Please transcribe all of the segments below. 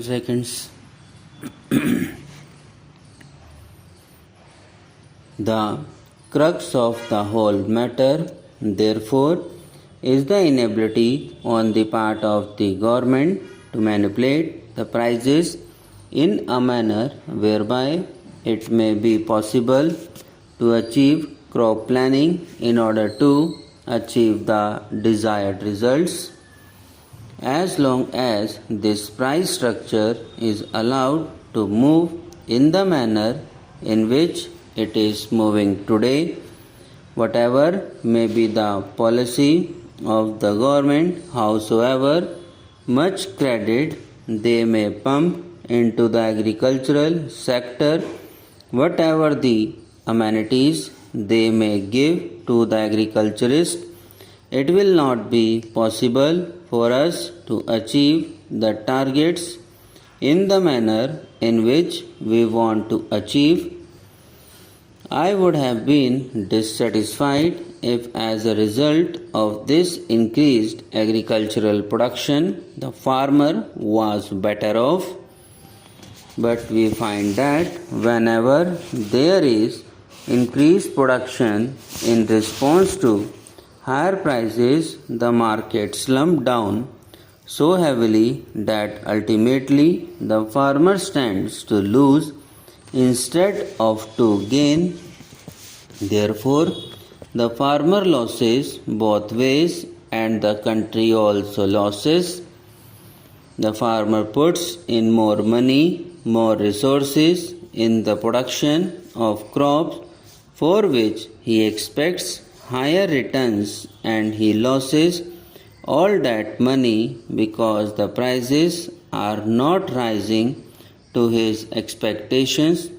Seconds. The crux of the whole matter, therefore, is the inability on the part of the government to manipulate the prices in a manner whereby it may be possible to achieve crop planning in order to achieve the desired results. As long as this price structure is allowed to move in the manner in which it is moving today, whatever may be the policy of the government, howsoever much credit they may pump into the agricultural sector, whatever the amenities they may give to the agriculturist, it will not be possible for us to achieve the targets in the manner in which we want to achieve. I would have been dissatisfied if, as a result of this increased agricultural production, the farmer was better off. But we find that whenever there is increased production in response to higher prices, the market slumped down so heavily that ultimately the farmer stands to lose instead of to gain. Therefore, the farmer loses both ways and the country also loses. The farmer puts in more money, more resources in the production of crops for which he expects higher returns, and he loses all that money because the prices are not rising to his expectations,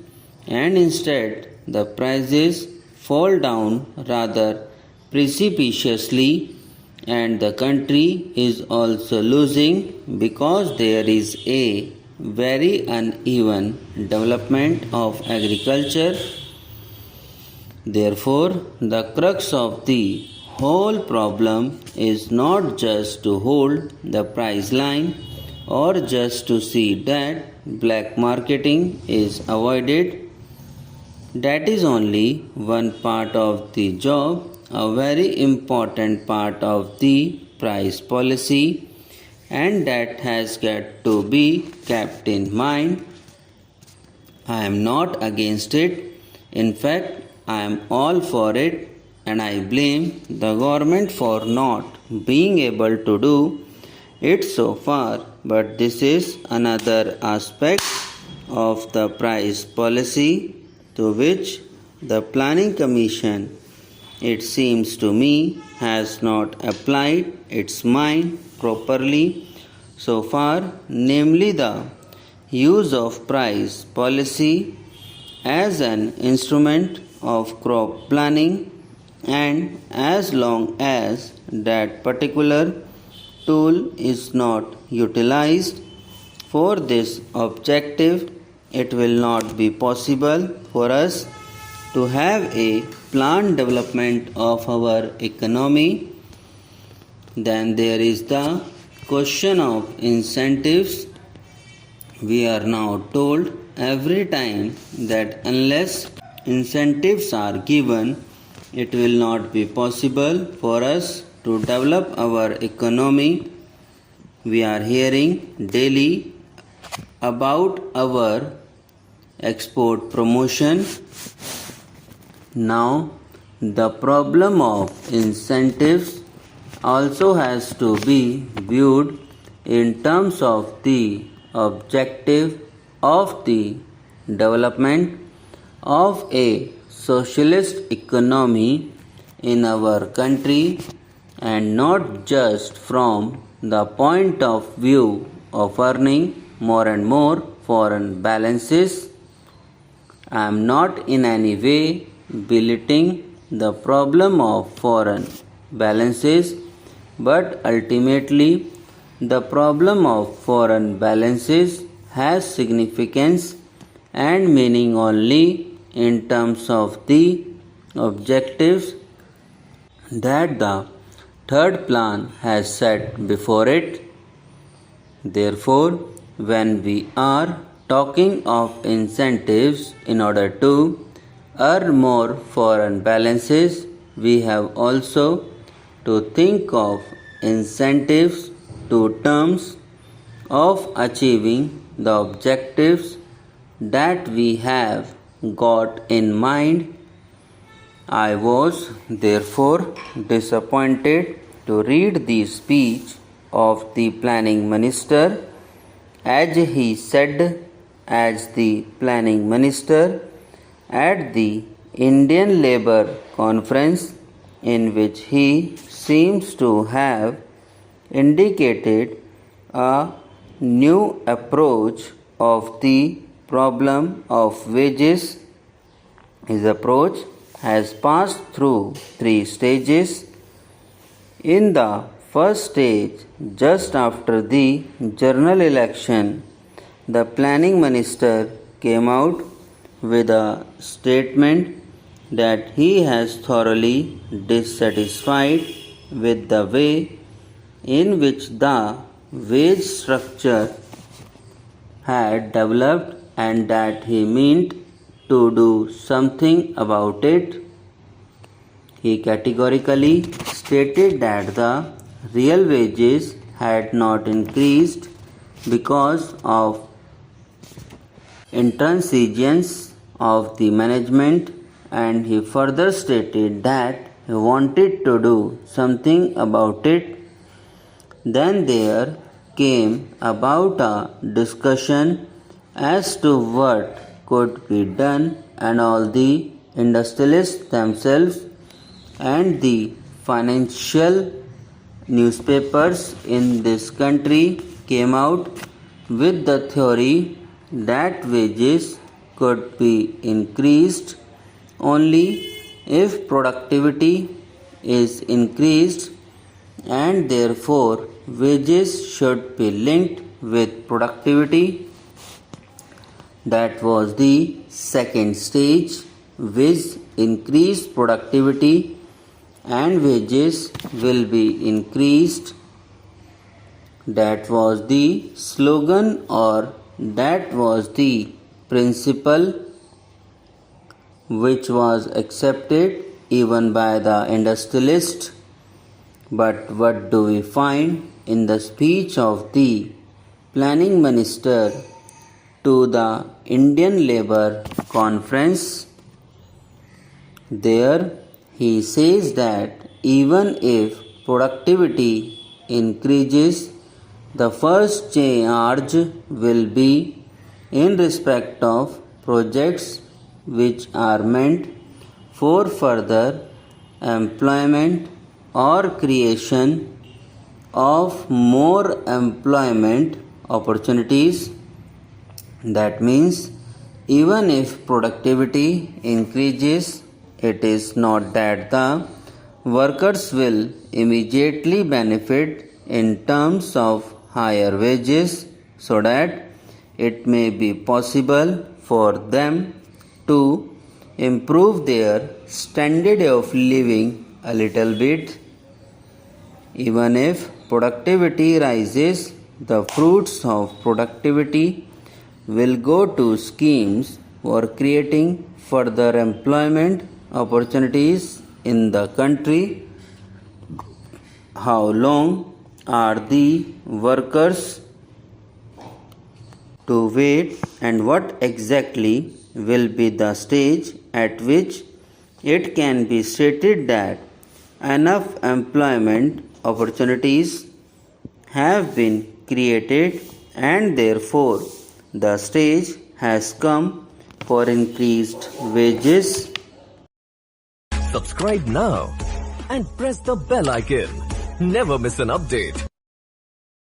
and instead the prices fall down rather precipitously, and the country is also losing because there is a very uneven development of agriculture. Therefore, the crux of the whole problem is not just to hold the price line or just to see that black marketing is avoided. That is only one part of the job, a very important part of the price policy, and that has got to be kept in mind. I am not against it. In fact, I am all for it, and I blame the government for not being able to do it so far. But this is another aspect of the price policy to which the Planning Commission, it seems to me, has not applied its mind properly so far, namely the use of price policy as an instrument of crop planning, and as long as that particular tool is not utilized for this objective, it will not be possible for us to have a planned development of our economy. Then there is the question of incentives. We are now told every time that unless incentives are given, it will not be possible for us to develop our economy. We are hearing daily about our export promotion. Now, the problem of incentives also has to be viewed in terms of the objective of the development of a socialist economy in our country, and not just from the point of view of earning more and more foreign balances. I am not in any way belittling the problem of foreign balances, but ultimately the problem of foreign balances has significance and meaning only in terms of the objectives that the third plan has set before it. Therefore, when we are talking of incentives in order to earn more foreign balances, we have also to think of incentives to terms of achieving the objectives that we have got in mind. I was therefore disappointed to read the speech of the planning minister, as he said, as the planning minister at the Indian Labour Conference, in which he seems to have indicated a new approach of the problem of wages. His approach has passed through 3 stages. In the first stage, just after the general election, the planning minister came out with a statement that he has thoroughly dissatisfied with the way in which the wage structure had developed and that he meant to do something about it. He categorically stated that the real wages had not increased because of intransigence of the management, and he further stated that he wanted to do something about it. Then there came about a discussion as to what could be done, and all the industrialists themselves and the financial newspapers in this country came out with the theory that wages could be increased only if productivity is increased, and therefore wages should be linked with productivity. That was the second stage, with increased productivity and wages will be increased. That was the slogan, or that was the principle which was accepted even by the industrialist. But what do we find in the speech of the planning minister to the Indian Labour Conference? There he says that even if productivity increases, the first charge will be in respect of projects which are meant for further employment or creation of more employment opportunities. That means even if productivity increases, it is not that the workers will immediately benefit in terms of higher wages, so that it may be possible for them to improve their standard of living a little bit. Even if productivity rises, the fruits of productivity will go to schemes for creating further employment opportunities in the country. How long are the workers to wait, and what exactly will be the stage at which it can be stated that enough employment opportunities have been created and therefore the stage has come for increased wages? Subscribe now and press the bell icon. Never miss an update.